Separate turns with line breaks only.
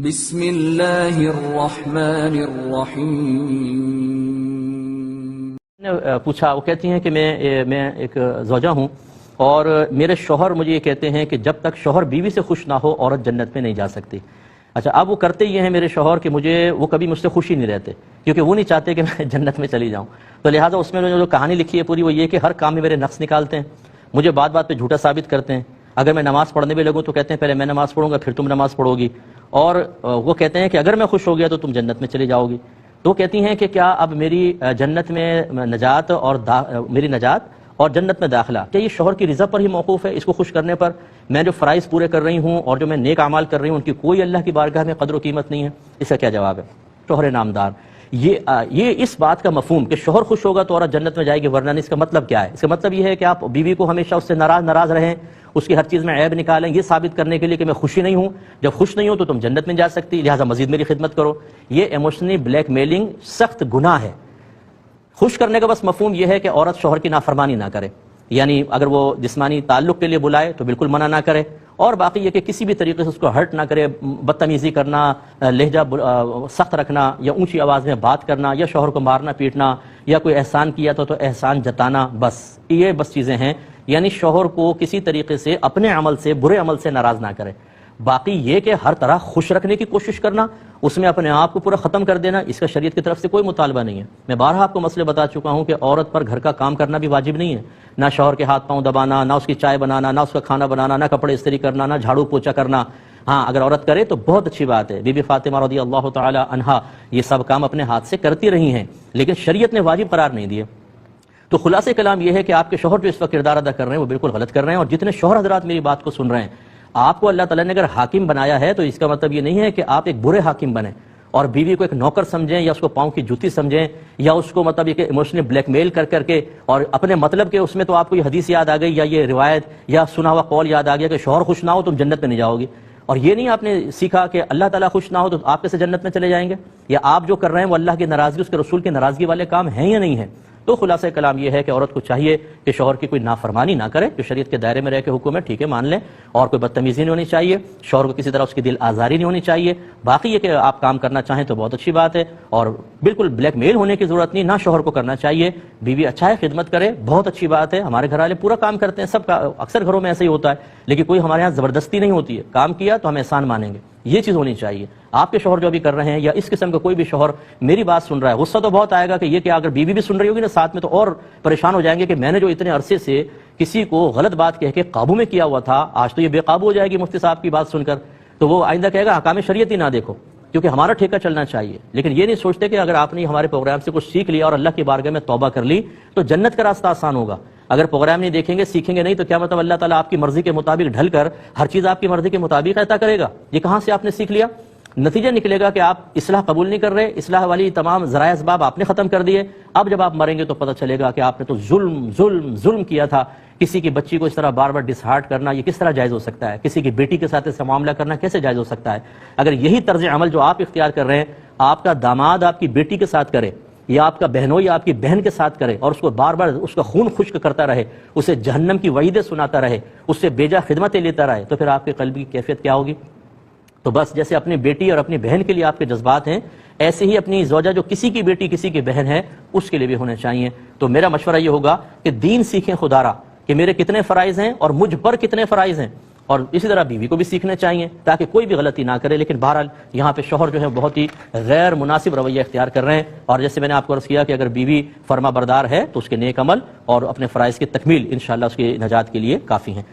بسم اللہ الرحمن الرحیم۔
پوچھا، وہ کہتی ہیں کہ میں ایک زوجہ ہوں اور میرے شوہر مجھے یہ کہتے ہیں کہ جب تک شوہر بیوی سے خوش نہ ہو عورت جنت میں نہیں جا سکتی۔ اچھا، اب وہ کرتے یہ ہیں میرے شوہر کہ وہ کبھی مجھ سے خوش ہی نہیں رہتے، کیونکہ وہ نہیں چاہتے کہ میں جنت میں چلی جاؤں، تو لہٰذا اس میں جو کہانی لکھی ہے پوری وہ یہ کہ ہر کام میں میرے نقص نکالتے ہیں، مجھے بات بات پہ جھوٹا ثابت کرتے ہیں۔ اگر میں نماز پڑھنے بھی لگوں تو کہتے ہیں پہلے میں نماز پڑھوں گا پھر تم نماز پڑھو گی، اور وہ کہتے ہیں کہ اگر میں خوش ہو گیا تو تم جنت میں چلی جاؤ گی۔ تو کہتی ہیں کہ کیا اب میری جنت میں نجات اور میری نجات اور جنت میں داخلہ کیا یہ شوہر کی رضا پر ہی موقوف ہے؟ اس کو خوش کرنے پر میں جو فرائض پورے کر رہی ہوں اور جو میں نیک اعمال کر رہی ہوں ان کی کوئی اللہ کی بارگاہ میں قدر و قیمت نہیں ہے؟ اس کا کیا جواب ہے؟ شوہر نامدار، یہ اس بات کا مفہوم کہ شوہر خوش ہوگا تو عورت جنت میں جائے گی ورنہ نہیں، اس کا مطلب کیا ہے؟ اس کا مطلب یہ ہے کہ آپ بیوی کو ہمیشہ اس سے ناراض رہیں، اس کی ہر چیز میں عیب نکالیں، یہ ثابت کرنے کے لیے کہ میں خوشی نہیں ہوں، جب خوش نہیں ہوں تو تم جنت میں جا سکتی، لہٰذا مزید میری خدمت کرو۔ یہ ایموشنلی بلیک میلنگ سخت گناہ ہے۔ خوش کرنے کا بس مفہوم یہ ہے کہ عورت شوہر کی نافرمانی نہ کرے، یعنی اگر وہ جسمانی تعلق کے لیے بلائے تو بالکل منع نہ کرے، اور باقی یہ کہ کسی بھی طریقے سے اس کو ہرٹ نہ کرے، بدتمیزی کرنا، لہجہ سخت رکھنا یا اونچی آواز میں بات کرنا یا شوہر کو مارنا پیٹنا یا کوئی احسان کیا تو احسان جتانا، بس یہ چیزیں ہیں، یعنی شوہر کو کسی طریقے سے اپنے عمل سے، برے عمل سے ناراض نہ کرے۔ باقی یہ کہ ہر طرح خوش رکھنے کی کوشش کرنا، اس میں اپنے آپ کو پورا ختم کر دینا، اس کا شریعت کی طرف سے کوئی مطالبہ نہیں ہے۔ میں بارہا آپ کو مسئلے بتا چکا ہوں کہ عورت پر گھر کا کام کرنا بھی واجب نہیں ہے، نہ شوہر کے ہاتھ پاؤں دبانا، نہ اس کی چائے بنانا، نہ اس کا کھانا بنانا، نہ کپڑے استری کرنا، نہ جھاڑو پوچھا کرنا۔ ہاں، اگر عورت کرے تو بہت اچھی بات ہے، بی بی فاطمہ رضی اللہ تعالی عنہا یہ سب کام اپنے ہاتھ سے کرتی رہی ہیں، لیکن شریعت نے واجب قرار نہیں دیے۔ تو خلاصہ کلام یہ ہے کہ آپ کے شوہر جو اس وقت کردار ادا کر رہے ہیں وہ بالکل غلط کر رہے ہیں، اور جتنے شوہر حضرات میری بات کو سن رہے ہیں، آپ کو اللہ تعالیٰ نے اگر حاکم بنایا ہے تو اس کا مطلب یہ نہیں ہے کہ آپ ایک برے حاکم بنیں اور بیوی کو ایک نوکر سمجھیں یا اس کو پاؤں کی جوتی سمجھیں یا اس کو مطلب یہ کہ ایموشنلی بلیک میل کر کے اور اپنے مطلب کہ اس میں تو آپ کو یہ حدیث یاد آ گئی یا یہ روایت یا سنا ہوا قول یاد آ گیا کہ شوہر خوش نہ ہو تم جنت میں نہیں جاؤ گی، اور یہ نہیں آپ نے سیکھا کہ اللہ تعالیٰ خوش نہ ہو تو آپ کیسے جنت میں چلے جائیں گے، یا آپ جو کر رہے ہیں وہ اللہ کی ناراضگی، اس کے رسول کی ناراضگی والے کام ہیں یا نہیں ہیں۔ تو خلاصہ کلام یہ ہے کہ عورت کو چاہیے کہ شوہر کی کوئی نافرمانی نہ کرے، جو شریعت کے دائرے میں رہ کے حکم ہے ٹھیک ہے مان لیں، اور کوئی بدتمیزی نہیں ہونی چاہیے، شوہر کو کسی طرح اس کی دل آزاری نہیں ہونی چاہیے۔ باقی یہ کہ آپ کام کرنا چاہیں تو بہت اچھی بات ہے، اور بالکل بلیک میل ہونے کی ضرورت نہیں، نہ شوہر کو کرنا چاہیے۔ بیوی اچھا ہے، خدمت کرے، بہت اچھی بات ہے، ہمارے گھر والے پورا کام کرتے ہیں، سب کا اکثر گھروں میں ایسا ہی ہوتا ہے، لیکن کوئی ہمارے یہاں زبردستی نہیں ہوتی ہے، کام کیا تو ہم احسان مانیں گے، یہ چیز ہونی چاہیے۔ آپ کے شوہر جو بھی کر رہے ہیں یا اس قسم کا کوئی بھی شوہر میری بات سن رہا ہے، غصہ تو بہت آئے گا کہ یہ کہ اگر بیوی بھی سن رہی ہوگی نا ساتھ میں تو اور پریشان ہو جائیں گے کہ میں نے جو اتنے عرصے سے کسی کو غلط بات کہہ کے قابو میں کیا ہوا تھا، آج تو یہ بے قابو ہو جائے گی مفتی صاحب کی بات سن کر، تو وہ آئندہ کہے گا احکام شریعت ہی نہ دیکھو، کیونکہ ہمارا ٹھیکہ چلنا چاہیے۔ لیکن یہ نہیں سوچتے کہ اگر آپ نے ہمارے پروگرام سے کچھ سیکھ لیا اور اللہ کی بارگاہ میں توبہ کر لی تو جنت کا راستہ آسان ہوگا۔ اگر پروگرام نہیں دیکھیں گے، سیکھیں گے نہیں، تو کیا مطلب اللہ تعالیٰ آپ کی مرضی کے مطابق ڈھل کر ہر چیز آپ کی مرضی کے مطابق عطا کرے گا؟ یہ کہاں سے آپ نے سیکھ لیا؟ نتیجہ نکلے گا کہ آپ اصلاح قبول نہیں کر رہے، اصلاح والی تمام ذرائع اسباب آپ نے ختم کر دیے، اب جب آپ مریں گے تو پتہ چلے گا کہ آپ نے تو ظلم کیا تھا۔ کسی کی بچی کو اس طرح بار بار ڈس ہارٹ کرنا یہ کس طرح جائز ہو سکتا ہے؟ کسی کی بیٹی کے ساتھ ایسا معاملہ کرنا کیسے جائز ہو سکتا ہے؟ اگر یہی طرز عمل جو آپ اختیار کر رہے ہیں آپ کا داماد آپ کی بیٹی کے ساتھ کرے، یا آپ کا بہنوئی آپ کی بہن کے ساتھ کرے اور اس کو بار بار اس کا خون خشک کرتا رہے، اسے جہنم کی وعیدیں سناتا رہے، اس سے بیجا خدمتیں لیتا رہے، تو پھر آپ کے قلب کی کیفیت کیا ہوگی؟ تو بس جیسے اپنی بیٹی اور اپنی بہن کے لیے آپ کے جذبات ہیں، ایسے ہی اپنی زوجہ جو کسی کی بیٹی کسی کی بہن ہے اس کے لیے بھی ہونے چاہیے۔ تو میرا مشورہ یہ ہوگا کہ دین سیکھیں خدارا، کہ میرے کتنے فرائض ہیں اور مجھ پر کتنے فرائض ہیں، اور اسی طرح بیوی کو بھی سیکھنے چاہیے تاکہ کوئی بھی غلطی نہ کرے۔ لیکن بہرحال یہاں پہ شوہر جو ہے بہت ہی غیر مناسب رویہ اختیار کر رہے ہیں، اور جیسے میں نے آپ کو عرض کیا کہ اگر بیوی فرما بردار ہے تو اس کے نیک عمل اور اپنے فرائض کی تکمیل انشاءاللہ اس کی نجات کے لیے کافی ہیں۔